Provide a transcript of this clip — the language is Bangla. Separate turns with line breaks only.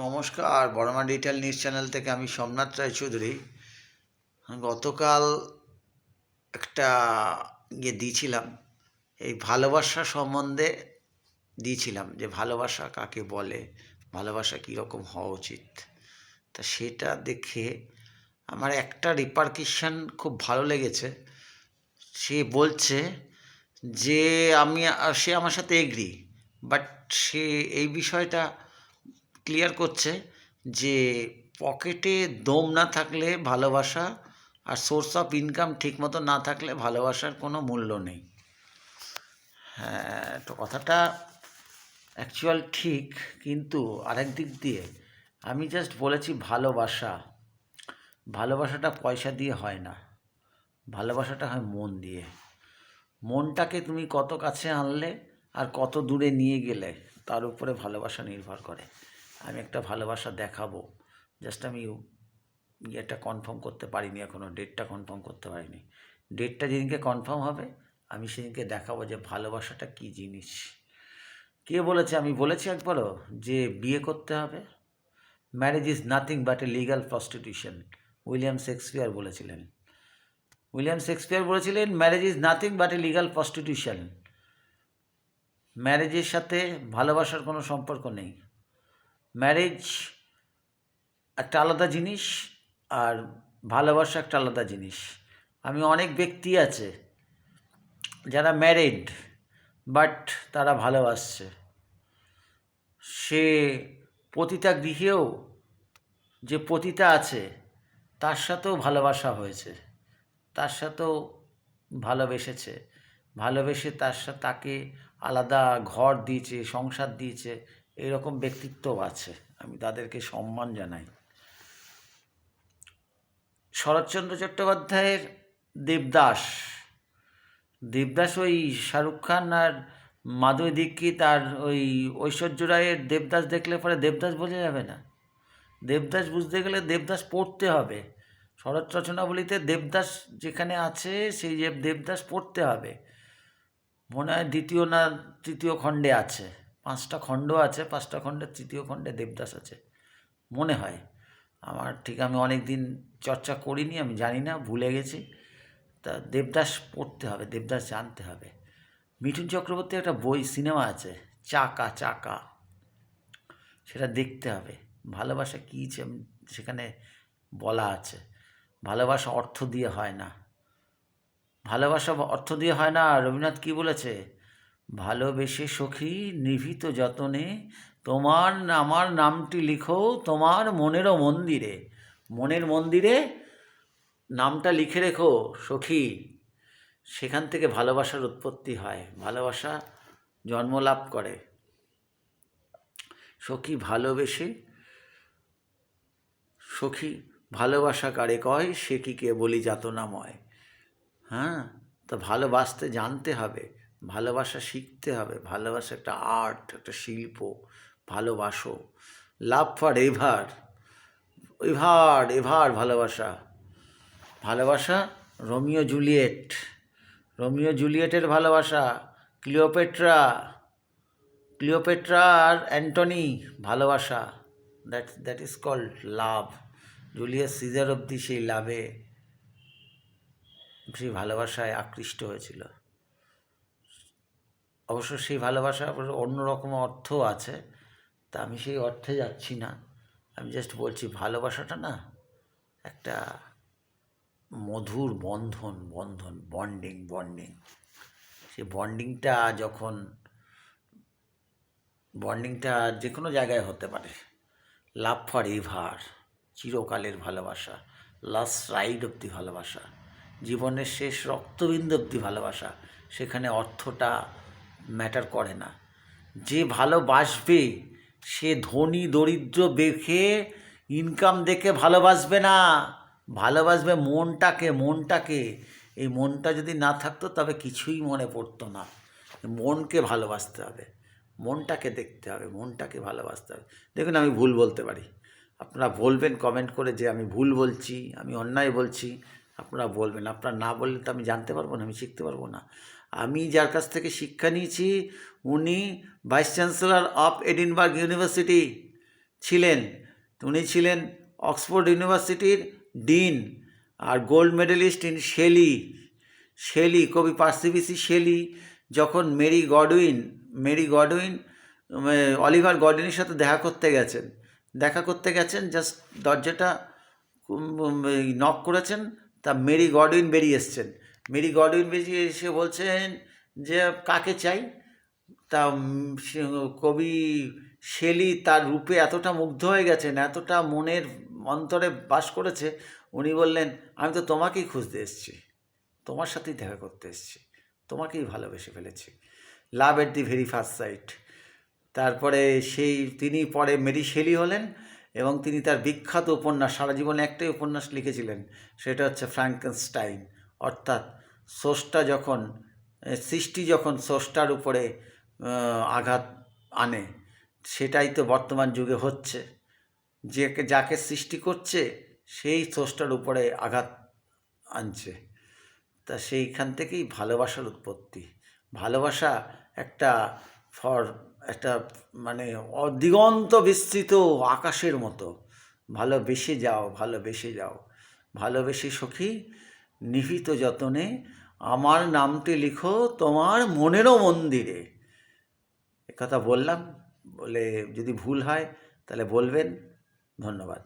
নমস্কার, বড়মা ডিজিটাল নিউজ চ্যানেল থেকে আমি সোমনাথ রায়চৌধুরী। গতকাল একটা দিয়েছিলাম, এই ভালোবাসা সম্বন্ধে দিয়েছিলাম যে ভালোবাসা কাকে বলে, ভালোবাসা কীরকম হওয়া উচিত। তা সেটা দেখে আমার একটা রিপারকিশন খুব ভালো লেগেছে। সে বলছে যে সে আমার সাথে এগ্রি, বাট সে এই বিষয়টা ক্লিয়ার করছে যে পকেটে দম না থাকলে ভালোবাসা আর সোর্স অফ ইনকাম ঠিকমতো না থাকলে ভালোবাসার কোনো মূল্য নেই। হ্যাঁ, তো কথাটা অ্যাকচুয়াল ঠিক, কিন্তু আরেক দিক দিয়ে আমি জাস্ট বলেছি ভালোবাসাটা পয়সা দিয়ে হয় না, ভালোবাসাটা হয় মন দিয়ে। মনটাকে তুমি কত কাছে আনলে আর কত দূরে নিয়ে গেলে তার উপরে ভালোবাসা নির্ভর করে। আমি একটা ভালোবাসা দেখাবো, জাস্ট আমি ইয়েটা কনফার্ম করতে পারিনি, এখনও ডেটটা কনফার্ম করতে পারিনি। ডেটটা যেদিনকে কনফার্ম হবে আমি সেদিনকে দেখাবো যে ভালোবাসাটা কী জিনিস। কে বলেছে? আমি বলেছি একবারও যে বিয়ে করতে হবে। Marriage is nothing but a legal prostitution, William Shakespeare বলেছিলেন। Marriage is nothing but a legal prostitution. ম্যারেজের সাথে ভালোবাসার কোনো সম্পর্ক নেই। ম্যারেজ একটা আলাদা জিনিস আর ভালোবাসা একটা আলাদা জিনিস। আমি অনেক ব্যক্তি আছে যারা ম্যারিড বাট তারা ভালোবাসছে। সে পতিতা গৃহেও যে পতিতা আছে তার সাথেও ভালোবাসা হয়েছে, তার সাথেও ভালোবেসে তাকে আলাদা ঘর দিয়েছে, সংসার দিয়েছে। এরকম ব্যক্তিত্বও আছে, আমি তাদেরকে সম্মান জানাই। শরৎচন্দ্র চট্টোপাধ্যায়ের দেবদাস ওই শাহরুখ খান আর মাধুরী দীক্ষিত আর ওই ঐশ্বর্য রায়ের দেবদাস দেখলে পরে দেবদাস বোঝা যাবে না। দেবদাস বুঝতে গেলে দেবদাস পড়তে হবে। শরৎ রচনাবলীতে দেবদাস যেখানে আছে সেই যে দেবদাস পড়তে হবে। মনে হয় দ্বিতীয় না তৃতীয় খণ্ডে আছে, 5টা খণ্ড আছে, 5টা খণ্ডের তৃতীয় খণ্ডে দেবদাস আছে মনে হয়। আমি অনেক দিন চর্চা করিনি, আমি জানি না, ভুলে গেছি। তা দেবদাস পড়তে হবে, দেবদাস জানতে হবে। মিঠুন চক্রবর্তীর একটা সিনেমা আছে চাকা, সেটা দেখতে হবে। ভালোবাসা কী সেখানে বলা আছে। ভালোবাসা অর্থ দিয়ে হয় না, রবীন্দ্রনাথ কী বলেছে? ভালোবেসে সখী নিভৃত যতনে তোমার আমার নামটি লিখো তোমার মনেরও মন্দিরে। মনের মন্দিরে নামটা লিখে রেখো সখী। সেখান থেকে ভালোবাসার উৎপত্তি হয়, ভালোবাসা জন্মলাভ করে। সখী ভালোবাসা কারে কয়, সে কি কে বলি যাতনাময়। হ্যাঁ, তো ভালোবাসতে জানতে হবে, ভালোবাসা শিখতে হবে। ভালোবাসা একটা আর্ট, একটা শিল্প। ভালোবাসো, লাভ ফর এভার, ভালোবাসা রোমিও জুলিয়েটের ভালোবাসা, ক্লিওপেট্রা আর অ্যান্টনি ভালোবাসা, that is called love. Julius Caesar অবধি সেই ভালোবাসায় আকৃষ্ট হয়েছিল। অবশ্য সেই ভালোবাসার অন্যরকম অর্থ আছে, তা আমি সেই অর্থে যাচ্ছি না। আমি জাস্ট বলছি ভালোবাসাটা না একটা মধুর বন্ডিং। সেই বন্ডিংটা যে কোনো জায়গায় হতে পারে। লাভ ফর এভার, চিরকালের ভালোবাসা, লাস্ট রাইড অবধি ভালোবাসা, জীবনের শেষ রক্তবিন্দু অবধি ভালোবাসা। সেখানে অর্থটা ম্যাটার করে না। যে ভালোবাসবে সে ধনী দরিদ্র দেখে, ইনকাম দেখে ভালোবাসবে না, ভালোবাসবে মনটাকে। এই মনটা যদি না থাকতো তবে কিছুই মনে পড়তো না। মনকে ভালোবাসতে হবে, মনটাকে দেখতে হবে, মনটাকে ভালোবাসতে হবে। দেখুন, আমি ভুল বলতে পারি, আপনারা বলবেন কমেন্ট করে যে আমি ভুল বলছি, আমি অন্যায় বলছি। আপনারা বলবেন, আপনারা না বললে তো আমি জানতে পারবো না, আমি শিখতে পারবো না। আমি যার কাছ থেকে শিক্ষা নিয়েছি উনি vice chancellor of Edinburgh university, ছিলেন। উনি ছিলেন অক্সফোর্ড ইউনিভার্সিটির ডিন আর গোল্ড মেডেলিস্ট ইন শেলি কবি পার্সি শেলি যখন মেরি গডউইন অলিভার গডউইনের সাথে দেখা করতে গেছেন জাস্ট দরজাটা নক করেছেন, তা মেরি গডউইন বেরিয়ে এসছেন। মেরি গডউইন বেরিয়ে এসে বলছেন যে কাকে চাই। তা কবি শেলি তার রূপে এতটা মুগ্ধ হয়ে গেছেন, এতটা মনের অন্তরে বাস করেছে, উনি বললেন আমি তো তোমাকেই খুঁজতে এসেছি, তোমার সাথেই দেখা করতে এসেছি, তোমাকেই ভালোবেসে ফেলেছি। লাভ এট দি ভেরি ফার্স্ট সাইট। তারপরে তিনি পরে মেরি শেলি হলেন এবং তিনি তার বিখ্যাত উপন্যাস, সারা জীবনে একটাই উপন্যাস লিখেছিলেন, সেটা হচ্ছে ফ্র্যাঙ্কেনস্টাইন। অর্থাৎ সৃষ্টি যখন স্রষ্টার উপরে আঘাত আনে, সেটাই তো বর্তমান যুগে হচ্ছে। যাকে সৃষ্টি করছে সেই স্রষ্টার উপরে আঘাত আনছে। তা সেইখান থেকেই ভালোবাসার উৎপত্তি। ভালোবাসা একটা একটা মানে দিগন্ত বিস্তৃত আকাশের মতো। ভালোবেসে সখী নিভৃত যতনে আমার নামটি লিখো তোমার মনেরও মন্দিরে। কথা বললাম, বলে যদি ভুল হয় তাহলে বলবেন। ধন্যবাদ।